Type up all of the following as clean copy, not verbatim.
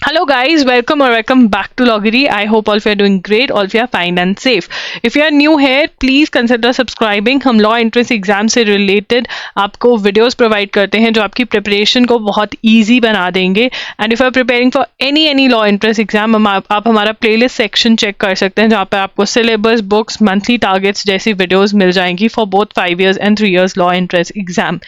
Hello guys, welcome back to Loggery. I hope all of you are doing great, all of you are fine and safe. If you are new here, please consider subscribing. हम law entrance exam से related आपको videos provide करते हैं जो आपकी preparation को बहुत easy बना देंगे. And if you are preparing for any law entrance exam, आप हमारा प्लेलिस्ट सेक्शन चेक कर सकते हैं जहाँ पर आपको सिलेबस, बुक्स, मंथली टारगेट्स जैसी वीडियोस मिल जाएंगी for both 5 years and 3 years law entrance exam.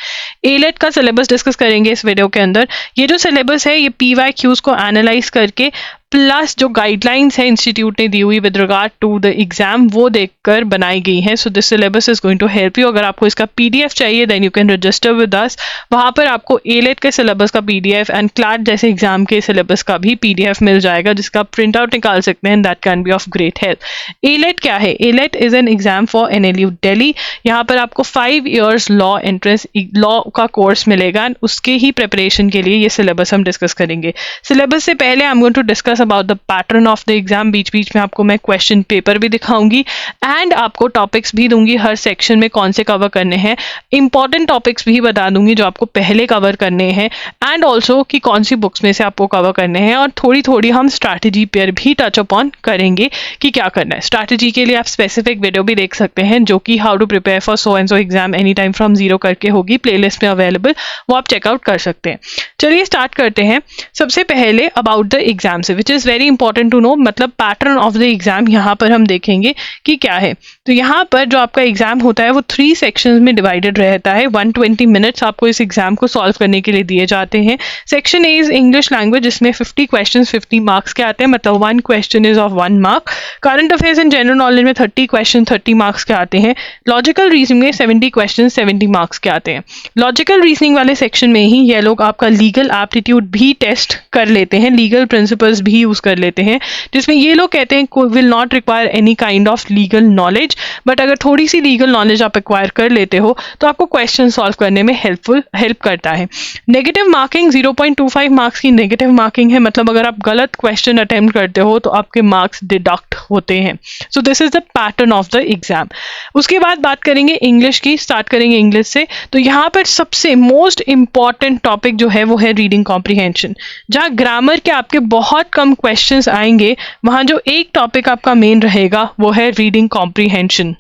AILET का सिलेबस डिस्कस करेंगे इस वीडियो के अंदर. ये जो सिलेबस है ये PYQs को एनालाइज करके प्लस जो गाइडलाइंस है इंस्टीट्यूट ने दी हुई with regard to the exam वो देखकर बनाई गई है. So this syllabus is going to help you. अगर आपको इसका PDF चाहिए then you can register with us. वहाँ पर आपको एलेट के सिलेबस का PDF एंड क्लैट जैसे एग्जाम के सिलेबस का भी PDF मिल जाएगा जिसका आप प्रिंट आउट निकाल सकते हैं. That can be of great help. AILET क्या है? AILET is an exam for NLU Delhi. यहाँ पर आपको 5 years लॉ एंट्रेंस लॉ का कोर्स मिलेगा एंड उसके ही प्रिपरेशन के लिए ये सिलेबस हम डिस्कस करेंगे. सिलेबस से पहले I am going to discuss about the pattern of the exam. बीच बीच में आपको मैं क्वेश्चन पेपर भी दिखाऊंगी एंड आपको टॉपिक्स भी दूंगी हर सेक्शन में कौन से कवर करने हैं. इंपॉर्टेंट टॉपिक्स भी बता दूंगी जो आपको पहले कवर करने हैं एंड ऑल्सो कि कौन सी बुक्स में से आपको कवर करने हैं. और थोड़ी थोड़ी हम स्ट्रैटेजी पर भी टच अपॉन करेंगे कि क्या करना है. स्ट्रैटेजी के लिए आप स्पेसिफिक वीडियो भी देख सकते हैं जो कि how to prepare for so and so exam any time from zero करके होगी, प्लेलिस्ट में अवेलेबल, वो आप चेकआउट कर सकते हैं. चलिए स्टार्ट करते हैं. सबसे पहले अबाउट द एग्जाम से which is very important to know, मतलब पैटर्न ऑफ द एग्जाम यहाँ पर हम देखेंगे कि क्या है. तो यहाँ पर जो आपका एग्जाम होता है वो 3 सेक्शंस में डिवाइडेड रहता है. 120 मिनट्स आपको इस एग्जाम को सॉल्व करने के लिए दिए जाते हैं. Section A is English language जिसमें 50 क्वेश्चंस 50 मार्क्स के आते हैं, मतलब 1 question is of 1 mark. Current affairs and general knowledge में 30 क्वेश्चन 30 मार्क्स के आते हैं. लॉजिकल रीजनिंग में 70 क्वेश्चन 70 मार्क्स के आते हैं. लॉजिकल रीजनिंग वाले सेक्शन में ही ये लोग आपका लीगल एप्टीट्यूड भी टेस्ट कर लेते हैं, लीगल प्रिंसिपल्स भी यूज कर लेते हैं, जिसमें ये लोग कहते हैं will not require any kind of legal knowledge, but अगर थोड़ी सी लीगल नॉलेज आप एक्वायर कर लेते हो तो आपको क्वेश्चन सॉल्व करने में हेल्प करता है. नेगेटिव मार्किंग 0.25 मार्क्स की नेगेटिव मार्किंग है, मतलब अगर आप गलत क्वेश्चन अटेम्प्ट करते हो तो आपके मार्क्स डिडक्ट होते हैं. So this is the pattern of the exam. उसके बाद बात करेंगे इंग्लिश की. स्टार्ट करेंगे इंग्लिश से. तो यहाँ पर सबसे मोस्ट इंपॉर्टेंट टॉपिक जो है वो है रीडिंग कॉम्प्रिहेंशन. जहाँ ग्रामर के आपके बहुत कम क्वेश्चंस आएंगे वहाँ जो एक टॉपिक आपका मेन रहेगा वो है reading comprehension.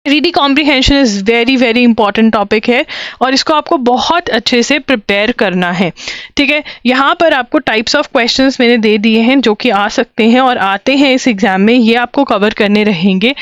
Reading comprehension is very important topic है और इसको आपको बहुत अच्छे से प्रिपेयर करना है. ठीक है, यहाँ पर आपको टाइप्स ऑफ क्वेश्चंस मैंने दे दिए हैं जो कि आ सकते हैं और आते हैं इस एग्जाम में, ये आपको कवर करने रहेंगे.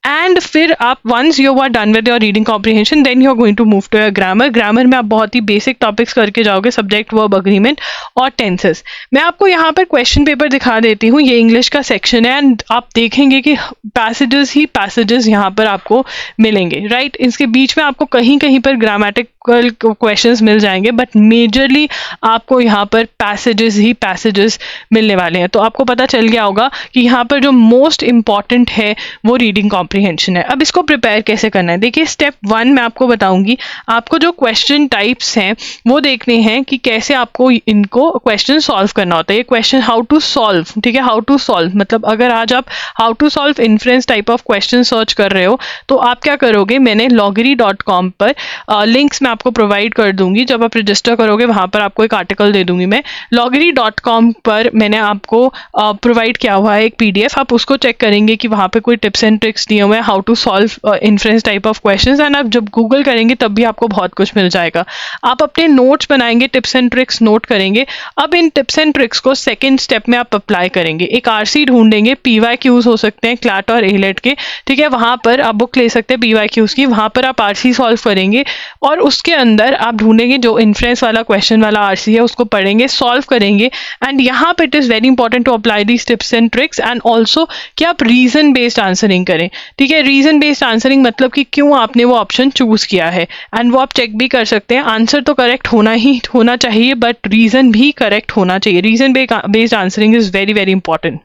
एंड फिर आप once you are done with your reading comprehension then you are going to move to your grammar. Grammar में आप बहुत ही बेसिक टॉपिक्स करके जाओगे, सब्जेक्ट, वर्ब, अग्रीमेंट और टेंसेस. मैं आपको यहाँ पर क्वेश्चन पेपर दिखा देती हूँ. ये इंग्लिश का सेक्शन है एंड आप देखेंगे कि पैसेजेस यहाँ पर आपको मिलेंगे. राइट, इसके बीच में आपको कहीं कहीं पर ग्रामेटिकल क्वेश्चंस मिल जाएंगे बट मेजरली आपको यहाँ पर पैसेजेस मिलने वाले हैं. तो आपको पता चल गया होगा कि यहाँ पर जो मोस्ट इंपॉर्टेंट है वो रीडिंग कॉम्प्रिहेंशन है. अब इसको प्रिपेयर कैसे करना है, देखिए स्टेप 1 मैं आपको बताऊंगी. आपको जो क्वेश्चन टाइप्स हैं वो देखने हैं कि कैसे आपको इनको क्वेश्चन सॉल्व करना होता है. ये क्वेश्चन हाउ टू सॉल्व, ठीक है, हाउ टू सॉल्व मतलब अगर आज आप how to solve inference type of question search कर रहे हो तो आप क्या करोगे, मैंने loggery.com पर लिंक्स मैं आपको प्रोवाइड कर दूंगी. जब आप रजिस्टर करोगे वहां पर आपको एक आर्टिकल दे दूंगी मैं. loggery.com पर मैंने आपको प्रोवाइड किया हुआ है एक PDF. आप उसको चेक करेंगे कि वहां पे कोई टिप्स एंड ट्रिक्स दिए हुए हैं how to solve inference type of questions. And आप जब गूगल करेंगे तब भी आपको बहुत कुछ मिल जाएगा. आप अपने नोट्स बनाएंगे, टिप्स एंड ट्रिक्स नोट करेंगे. अब इन टिप्स एंड ट्रिक्स को सेकंड स्टेप में आप अप्लाई करेंगे. एक RC ढूंढेंगे, PYQs हो सकते हैं क्लैट और एलेट के, ठीक है, वहां पर आप बुक ले सकते हैं PYQs की, वहां पर आप RC सॉल्व करेंगे और उसके अंदर आप ढूंढेंगे जो इन्फ्रेंस वाला क्वेश्चन वाला RC है उसको पढ़ेंगे, सॉल्व करेंगे. एंड यहाँ पर it is very important to apply these tips and tricks and also कि आप रीजन बेस्ड आंसरिंग करें. ठीक है, रीजन बेस्ड आंसरिंग मतलब कि क्यों आपने वो ऑप्शन चूज किया है एंड वो आप चेक भी कर सकते हैं. आंसर तो करेक्ट होना चाहिए बट रीजन भी करेक्ट होना चाहिए. Reason based answering is very important.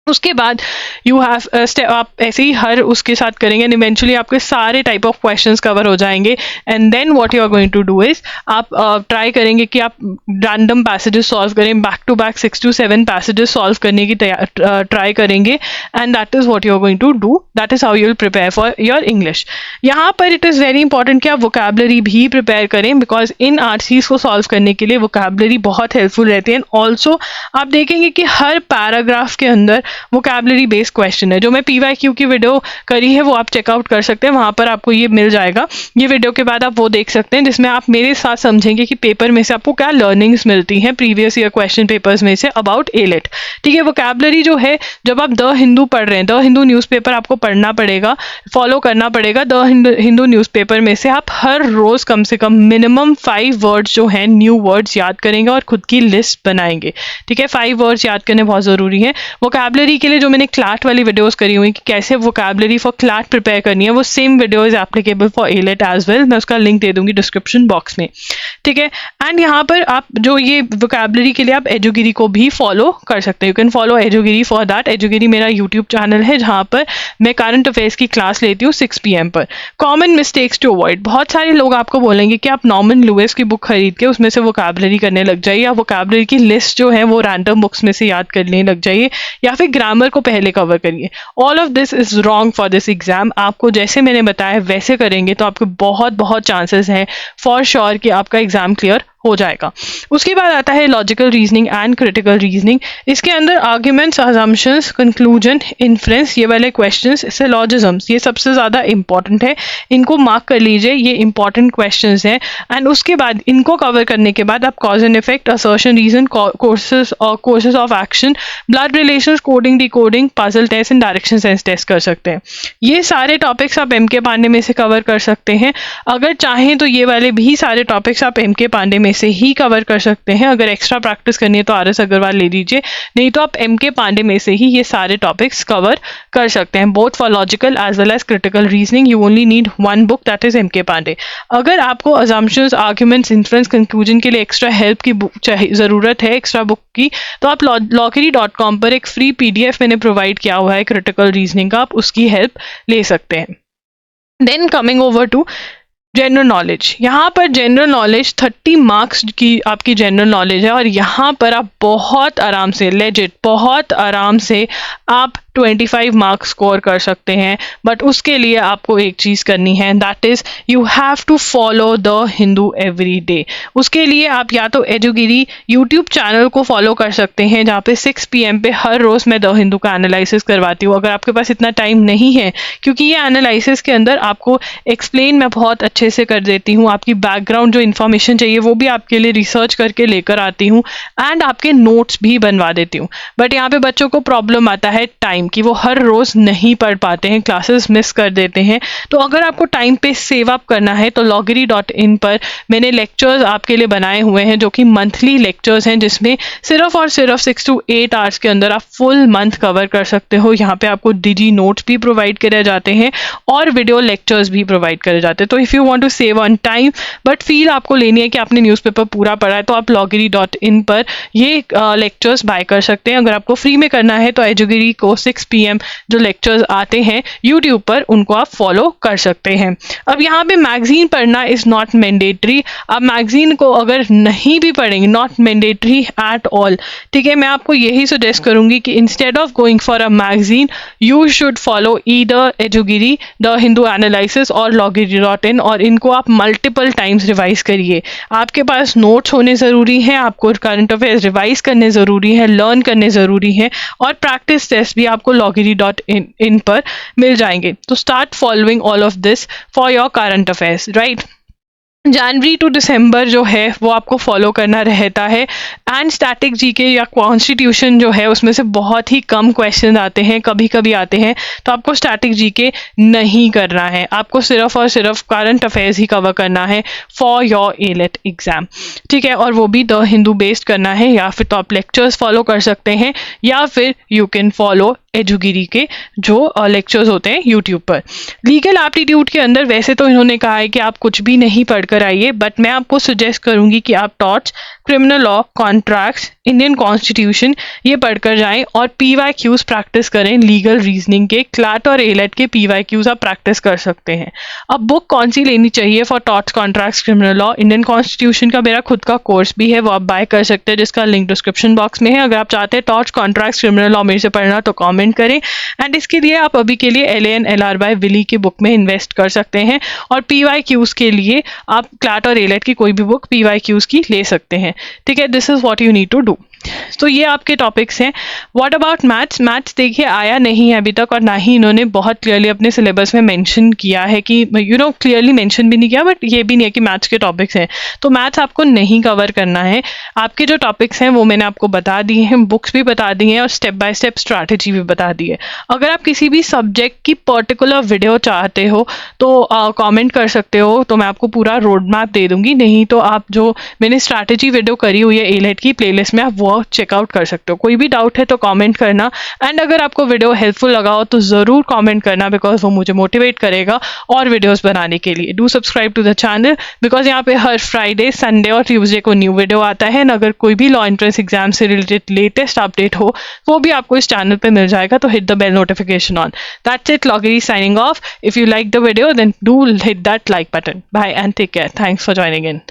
उसके बाद यू हैव आप ऐसे ही हर उसके साथ करेंगे एंड इवेंचुअली आपके सारे टाइप ऑफ क्वेश्चंस कवर हो जाएंगे। And then what you are going to do is आप ट्राई करेंगे कि आप रैंडम पैसेजेस सॉल्व करें, back to back 6 to 7 passages solve करने की ट्राई करेंगे and that is what you are going to do, that is how you will prepare for your English. यहाँ पर इट इज़ वेरी इंपॉर्टेंट कि आप vocabulary भी prepare करें, because in RCs को सॉल्व करने के लिए वोकैबलरी बहुत हेल्पफुल रहती है। ऑल्सो आप देखेंगे कि हर पैराग्राफ के अंदर वोकैबलरी बेस्ड क्वेश्चन है। जो मैं PYQ की वीडियो करी है वो आप चेकआउट कर सकते हैं, वहाँ पर आपको ये मिल जाएगा। ये वीडियो के बाद आप वो देख सकते हैं जिसमें आप मेरे साथ समझेंगे कि पेपर में से आपको क्या लर्निंग्स मिलती हैं प्रीवियस ईयर क्वेश्चन पेपर्स में से अबाउट एलेट। ठीक है, वोकैबलरी जो है जब आप द हिंदू पढ़ रहे हैं, द हिंदू न्यूज़पेपर आपको पढ़ना पड़ेगा, फॉलो करना पड़ेगा। द हिंदू न्यूज़पेपर में से आप हर रोज़ कम से कम मिनिमम 5 वर्ड्स जो हैं न्यू वर्ड्स याद करेंगे और खुद की लिस्ट बनाएंगे। ठीक है, 5 वर्ड्स याद करने बहुत ज़रूरी है। वोकैबलरी के लिए जो मैंने क्लैट वाली वीडियोस करी हुई कि कैसे वोकैबलरी फॉर क्लैट प्रिपेयर करनी है, वो same video is applicable for AILET as well. मैं उसका लिंक दे दूंगी डिस्क्रिप्शन बॉक्स में। ठीक है, एंड यहाँ पर आप जो ये वोकैबलरी के लिए आप एजुगिरी को भी फॉलो कर सकते हैं। यू कैन फॉलो एजुगिरी फॉर दैट। एजुगिरी मेरा यूट्यूब चैनल है जहाँ पर मैं करंट अफेयर्स की क्लास लेती हूँ 6 PM पर। कॉमन मिस्टेक्स टू अवॉइड, बहुत सारे लोग आपको बोलेंगे कि आप नॉर्मन लुइस की बुक खरीद के उसमें से वोकैबलरी करने लग जाइए, या वोकैबलरी की लिस्ट जो है वो रैंडम बुक्स में से याद करने लग जाइए, या फिर ग्रामर को पहले कवर करिए। All of this is wrong for this exam. आपको जैसे मैंने बताया वैसे करेंगे तो आपके बहुत बहुत चांसेस हैं फॉर श्योर कि आपका एग्जाम क्लियर हो जाएगा। उसके बाद आता है logical reasoning and critical reasoning. इसके अंदर आर्ग्यूमेंट्स, अजम्पशंस, कंक्लूजन, इन्फ्रेंस, ये वाले क्वेश्चंस, सिलॉजिज्म्स, ये सबसे ज़्यादा इंपॉर्टेंट है। इनको मार्क कर लीजिए, ये इंपॉर्टेंट क्वेश्चंस हैं। एंड उसके बाद इनको कवर करने के बाद आप cause and effect, assertion, reason, courses of action, blood relations, coding, decoding, puzzle test and direction sense test कर सकते हैं। ये सारे टॉपिक्स आप MK पांडे में से कवर कर सकते हैं। अगर चाहें तो ये वाले भी सारे टॉपिक्स आप MK पांडे में से ही कवर कर सकते हैं। अगर एक्स्ट्रा प्रैक्टिस करनी है तो RS अग्रवाल ले लीजिए, नहीं तो आप MK पांडे में से ही ये सारे टॉपिक्स कवर कर सकते हैं। Both for logical as well as critical reasoning you only need one book, that is MK Pandey. अगर आपको अजम्पशंस, आर्ग्यूमेंट्स, इन्फ्रेंस, कंक्लूजन के लिए एक्स्ट्रा हेल्प की बुक चाहिए, ज़रूरत है एक्स्ट्रा बुक की, तो आप loggery.com पर एक फ्री PDF मैंने प्रोवाइड किया हुआ है क्रिटिकल रीजनिंग का, आप उसकी हेल्प ले सकते हैं। Then coming over to general knowledge. यहाँ पर जनरल नॉलेज 30 मार्क्स की आपकी जनरल नॉलेज है और यहाँ पर आप बहुत आराम से, लेजिट बहुत आराम से आप 25 मार्क्स स्कोर कर सकते हैं। बट उसके लिए आपको एक चीज़ करनी है, that is you have to follow the Hindu every day. उसके लिए आप या तो एजुगिरी यूट्यूब चैनल को फॉलो कर सकते हैं जहाँ पे 6 PM पे हर रोज़ मैं द हिंदू का एनालिसिस करवाती हूँ। अगर आपके पास इतना टाइम नहीं है, क्योंकि ये एनालिसिस के अंदर आपको एक्सप्लेन मैं बहुत अच्छे से कर देती हूँ, आपकी बैकग्राउंड जो इन्फॉर्मेशन चाहिए वो भी आपके लिए रिसर्च करके लेकर आती हूँ एंड आपके नोट्स भी बनवा देती हूँ। बट यहाँ पे बच्चों को प्रॉब्लम आता है टाइम कि वो हर रोज़ नहीं पढ़ पाते हैं, क्लासेस मिस कर देते हैं। तो अगर आपको टाइम पे सेव अप करना है तो loggery.in पर मैंने लेक्चर्स आपके लिए बनाए हुए हैं जो कि मंथली लेक्चर्स हैं, जिसमें सिर्फ और सिर्फ 6 to 8 आवर्स के अंदर आप फुल मंथ कवर कर सकते हो। यहाँ पे आपको डिजी नोट्स भी प्रोवाइड करे जाते हैं और वीडियो लेक्चर्स भी प्रोवाइड करे जाते हैं। तो if you want to save on time but feel आपको लेनी है कि आपने न्यूज़पेपर पूरा पढ़ा है, तो आप loggery.in पर ये लेक्चर्स बाय कर सकते हैं। अगर आपको फ्री में करना है तो एजुगिरी को 6 PM जो लेक्चर्स आते हैं यूट्यूब पर, उनको आप फॉलो कर सकते हैं। अब यहाँ पे मैगजीन पढ़ना इज़ नॉट मैंडेटरी। आप मैगजीन को अगर नहीं भी पढ़ेंगे, नॉट मैंडेटरी एट ऑल, ठीक है। मैं आपको यही सजेस्ट करूँगी कि instead of going for a magazine you should follow either एजुगिरी, द हिंदू एनालिसिस और loggery.in, और इनको आप मल्टीपल टाइम्स रिवाइज करिए। आपके पास नोट्स होने ज़रूरी हैं, आपको करंट अफेयर्स रिवाइज करने ज़रूरी है, लर्न करने ज़रूरी है, और प्रैक्टिस टेस्ट भी आपको loggery.in पर मिल जाएंगे। तो start following all of this for your current affairs, right. जनवरी टू दिसंबर जो है वो आपको फॉलो करना रहता है। एंड स्टैटिक जीके या कॉन्स्टिट्यूशन जो है उसमें से बहुत ही कम क्वेश्चन आते हैं, कभी कभी आते हैं, तो आपको स्टैटिक जीके नहीं करना है। आपको सिर्फ और सिर्फ करंट अफेयर्स ही कवर करना है फॉर योर एलेट एग्जाम, ठीक है। और वो भी द हिंदू बेस्ड करना है, या फिर तो आप लेक्चर्स फॉलो कर सकते हैं, या फिर यू कैन फॉलो एजुगिरी के जो लेक्चर्स होते हैं यूट्यूब पर। लीगल एप्टीट्यूड के अंदर वैसे तो इन्होंने कहा है कि आप कुछ भी नहीं पढ़कर आइए, बट मैं आपको सजेस्ट करूंगी कि आप torch, criminal law, contracts, Indian constitution ये पढ़कर जाएं और PYQs प्रैक्टिस करें। लीगल रीजनिंग के क्लैट और एलेट के PYQs आप प्रैक्टिस कर सकते हैं। अब बुक कौन सी लेनी चाहिए for torts, contracts, criminal law, Indian constitution का मेरा खुद का कोर्स भी है, वो आप बाय कर सकते हैं, जिसका लिंक डिस्क्रिप्शन बॉक्स में है। अगर आप चाहते हैं टॉर्ट्स, कॉन्ट्रैक्ट्स, क्रिमिनल लॉ मेरे से पढ़ना तो कमेंट करें। एंड इसके लिए आप अभी के लिए LAN LR बाय विली की बुक में इन्वेस्ट कर सकते हैं, और PYQs के लिए आप क्लैट और एलेट की कोई भी बुक PYQs की ले सकते हैं। ठीक है, this is what you need to do. तो ये आपके टॉपिक्स हैं। What about maths? मैथ्स देखिए आया नहीं है अभी तक, और ना ही इन्होंने बहुत क्लियरली अपने सिलेबस में मेंशन किया है कि क्लियरली मेंशन भी नहीं किया, बट ये भी नहीं है कि मैथ्स के टॉपिक्स हैं। तो मैथ्स आपको नहीं कवर करना है। आपके जो टॉपिक्स हैं वो मैंने आपको बता दिए हैं, बुक्स भी बता दी हैं, और स्टेप बाय स्टेप स्ट्रैटेजी भी बता दी है। अगर आप किसी भी सब्जेक्ट की पर्टिकुलर वीडियो चाहते हो तो कॉमेंट कर सकते हो, तो मैं आपको पूरा रोड मैप दे दूंगी। नहीं तो आप जो मैंने स्ट्रैटेजी वीडियो करी हुई है एलेट की प्लेलिस्ट में, आप वो चेकआउट कर सकते हो। कोई भी डाउट है तो कमेंट करना। एंड अगर आपको वीडियो हेल्पफुल लगा हो तो ज़रूर कमेंट करना, बिकॉज वो मुझे मोटिवेट करेगा और वीडियोस बनाने के लिए। Do subscribe to the channel, because यहाँ पे हर फ्राइडे, संडे और ट्यूसडे को न्यू वीडियो आता है। एंड अगर कोई भी लॉ एंट्रेंस एग्जाम से रिलेटेड लेटेस्ट अपडेट हो वो भी आपको इस चैनल पे मिल जाएगा, तो hit the bell notification on. That's it, Loggery signing off. If you like the video then do hit that like button. Bye and take care. Thanks for joining in.